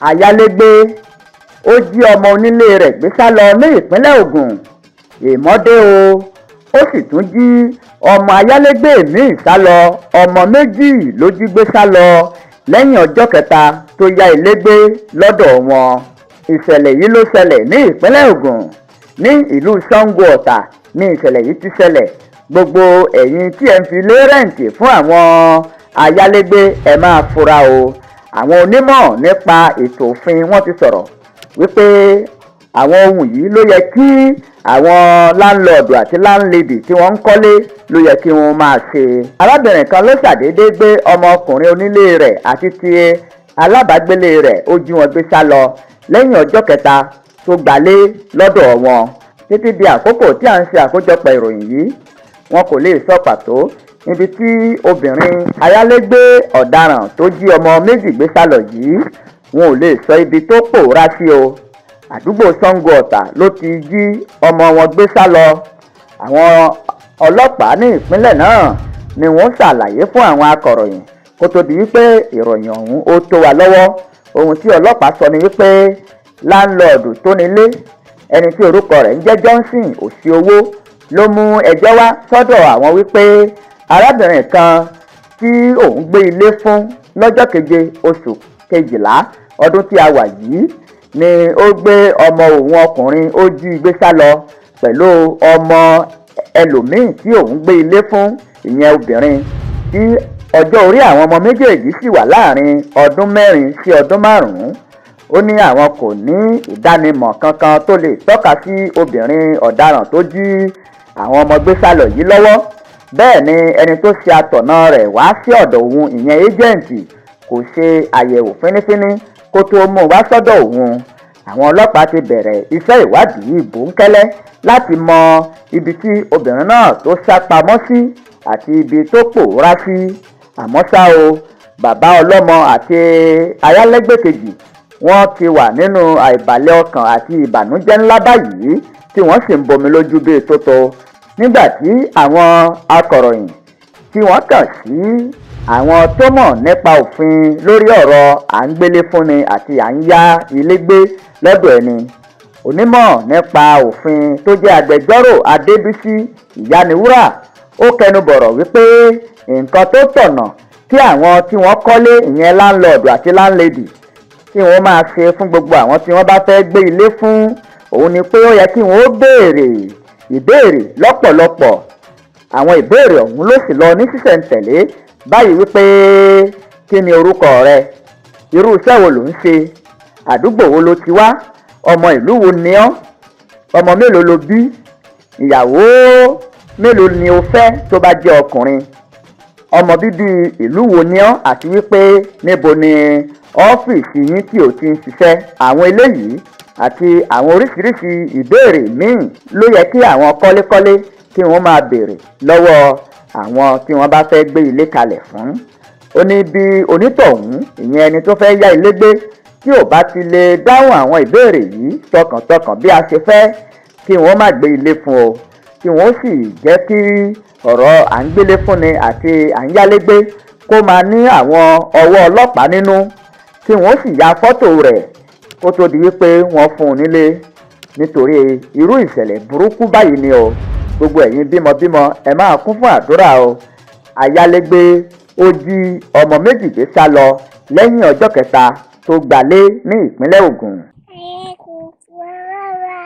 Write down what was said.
Ayalegbe ó jí ọmọ onílé rẹ̀ gbé sálọ ní ìpínlẹ̀ Ògùn. Ìmọ̀dé o, ó sì tún jí ọmọ Ayalegbe míì sálọ. Ọmọ méjì ló jí gbé sálọ lẹ́yìn ọjọ́ kẹta tó ya ilé gbé lọ́dọ̀ wọn. Ìṣẹ̀lẹ̀ yìí ló ṣẹlẹ̀ ní ìpínlẹ̀ Ògùn. Ní ìlú Ṣàngó Ọ̀tà ní ìṣẹ̀lẹ̀ yìí ti ṣẹlẹ̀. Gbogbo ẹ̀yin tí ẹ ń fi lé rẹ́ǹtì fún àwọn Ayalegbe ẹ máa fura o. Àwọn onímọ̀ nípa ètò òfin wọ́n ti sọ̀rọ̀ wípé àwọn ohun yìí ló yẹ kí àwọn landlord àti landlady tí wọ́n ń kọ́lé ló yẹ kí wọ́n máa ṣe. Arábìnrin kan ló ṣàdédé gbé ọmọkùnrin onílé rẹ̀ àti ti alábàágbélé rẹ̀ ó jí wọn gbé sálọ lẹ́yìn ọjọ́ kẹta tó Gbale lọ́dọ̀ wọn. Títí di àkókò tí à ń ṣe àkójọpọ̀ ìròyìn yìí, wọn kò lè sọ pàtó níbi tí obìnrin Ayalegbe ọ̀daràn tó jí ọmọ méjì gbé sálọ yìí, wọn ò lè sọ ibi tó pòórá sí o. Àdúgbò Ṣàngó Ọ̀tà ló ti jí ọmọ wọn gbé sálọ. Àwọn ọlọ́pàá ní ìpínlẹ̀ náà ni wọ́n ṣàlàyé fún àwọn akọ̀ròyìn kó tó di wípé ìròyìn ọ̀hún ó tó wa lọ́wọ́. Ohun tí ọlọ́pàá sọ ni wípé landlord tó nílé, ẹni tí orúkọ rẹ̀ ń jẹ́ Johnson Òsíowó, ló mú ẹjọ́ wá sọ́dọ̀ àwọn wípé arábìnrin kan tí òun gbé ilé fún lọ́jọ́ keje oṣù kejìlá ọdún tí a wà yìí ni ó gbé ọmọ òun ọkùnrin ó jí gbé sálọ pẹ̀lú ọmọ ẹlòmíì tí òun gbé ilé fún, ìyẹn obìnrin tí ọjọ́ orí àwọn ọmọ méjèèjì sì wà láàrin ọdún 4 sí ọdún 5. Ó ní àwọn kò ní ìdánimọ̀ kankan tó lè tọ́ka sí obìnrin ọ̀daràn tó jí àwọn ọmọ gbé sálọ yìí lọ́wọ́. Bẹ́ẹ̀ ni ẹni tó ṣe atọ̀nà rẹ̀ wá sí ọ̀dọ̀ òun, ìyẹn ẹ́jẹ̀ǹtì, kò ṣe àyẹ̀wò fínífíní kó tó mú wá sọ́dọ̀ òun. Àwọn ọlọ́pàá ti bẹ̀rẹ̀ iṣẹ́ ìwádìí bòńkẹ́lẹ́ láti mọ ibi tí obìnrin náà tó sá pamọ́ sí àti ibi tó pòórá sí. Àmọ́ ṣá o, bàbá ọlọ́mọ àti Ayalegbe kejì wọ́n ti wà nínú àìbalẹ̀ ọkàn àti ìbànújẹ́ ńlá báyìí tí wọ́n sì ń bomi lójú bíi tótó. Nígbà tí àwọn akọ̀ròyìn tí wọ́n kàn sí àwọn tó mọ̀ nípa òfin lórí ọ̀rọ̀ à ń gbélé fúnni àti à ń yá ilé gbé lọ́dọ̀ ẹni, onímọ̀ nípa òfin tó jẹ́ agbẹjọ́rò Adébísí Ìyániwúrà ó kẹnubọ̀rọ̀ wípé nǹkan tó tọ̀nà kí àwọn tí wọ́n kọ́lé, ìyẹn landlord àti landlady, tí wọ́n máa ṣe fún gbogbo àwọn tí wọ́n bá fẹ́ gbé ilé fún òun ni pé ó yẹ kí wọ́n ó béèrè ìbéèrè lọ́pọ̀lọpọ̀. Àwọn ìbéèrè ọ̀hún ló sì lọ ní sísẹ̀ntẹ̀lé báyìí wípé kí ni orúkọ rẹ, irú iṣẹ́ wo ló ń ṣe, àdúgbò wo ló ti wá, ọmọ ìlú wo ni ọ́, ọmọ mélòó ló bí, ìyàwó mélòó ni o fẹ́ tó bá jẹ́ ọkùnrin, ọmọ bíbí ìlú wo ni ọ́, àti wípé níbo ni ọ́fíìsì yín tí o ti ń ṣiṣẹ́. Àwọn eléyìí àti àwọn oríṣiríṣi ìbéèrè míì ló yẹ kí àwọn kọ́lékọ́lé kí wọ́n máa béèrè lọ́wọ́ àwọn tí wọ́n bá fẹ́ gbé ilé kalẹ̀ fún. Ó ní bí onítọ̀hún, ìyẹn ẹni tó fẹ́ yá ilé gbé, tí ò bá ti lè dáhùn àwọn ìbéèrè yìí tọkàntọkàn bí a ṣe fẹ́, kí wọ́n má gbé ilé fún o, kí wọ́n sì jẹ́ kí ọ̀rọ̀ à ń gbélé fúnni àti à ń yálé gbé kó máa ní àwọn ọwọ́ ọlọ́pàá nínú, kí wọ́n sì ya fọ́tò rẹ̀ kó tó di wípé wọ́n fún un nílé. Nítorí irú ìṣẹ̀lẹ̀ burúkú báyìí ni o. Gbogbo ẹ̀yin bímọbímọ ẹ máa kún fún àdúrà o. Ayalegbe ó jí ọmọ méjì gbé sálọ lẹ́yìn ọjọ́ kẹta tó Gbale ní ìpínlẹ̀ Ògùn. Ẹ kò fún wa rárá.